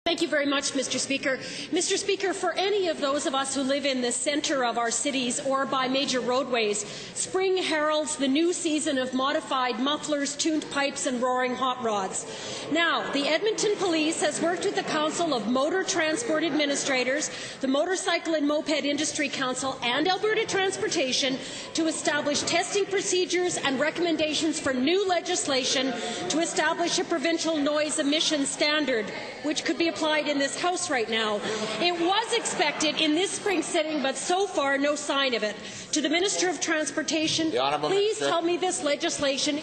Thank you very much, Mr. Speaker. Mr. Speaker, for any of those of us who live in the centre of our cities or by major roadways, spring heralds the new season of modified mufflers, tuned pipes and roaring hot rods. Now, the Edmonton Police has worked with the Council of Motor Transport Administrators, the Motorcycle and Moped Industry Council and Alberta Transportation to establish testing procedures and recommendations for new legislation to establish a provincial noise emission standard, which could be applied in this House right now. It was expected in this spring sitting, but so far no sign of it. To the Minister of Transportation, please tell me this legislation.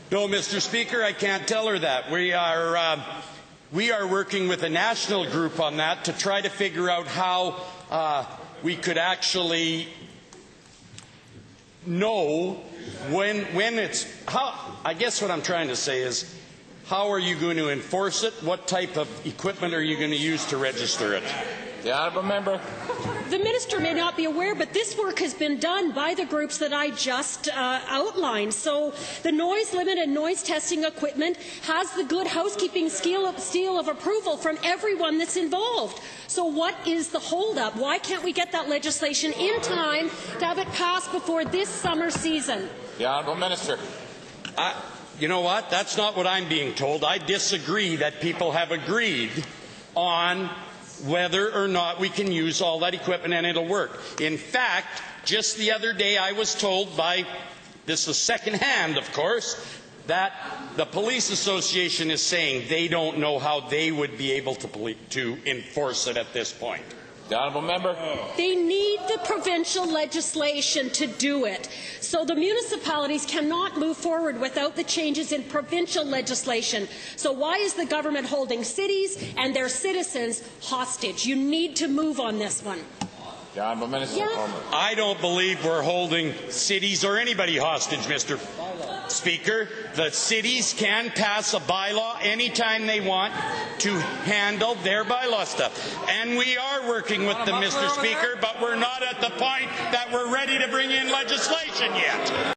No, Mr. Speaker, I can't tell her that. We are working with a national group on that to try to figure out how we could actually know when it's how. I guess what I'm trying to say is, how are you going to enforce it? What type of equipment are you going to use to register it? The honourable member. The minister may not be aware, but this work has been done by the groups that I just outlined. So the noise limit and noise testing equipment has the good housekeeping seal of approval from everyone that's involved. So what is the holdup? Why can't we get that legislation in time to have it passed before this summer season? The honourable minister. You know what? That's not what I'm being told. I disagree that people have agreed on whether or not we can use all that equipment and it'll work. In fact, just the other day I was told by, this is secondhand of course, that the Police Association is saying they don't know how they would be able to enforce it at this point. The honourable member. They need the provincial legislation to do it. So the municipalities cannot move forward without the changes in provincial legislation. So why is the government holding cities and their citizens hostage? You need to move on this one. The honourable minister. Yeah. I don't believe we're holding cities or anybody hostage, Mr. Speaker. The cities can pass a bylaw anytime they want to handle their bylaw stuff. And we are working with them, Mr. Speaker, but we're not at the point that we're ready to bring in legislation yet.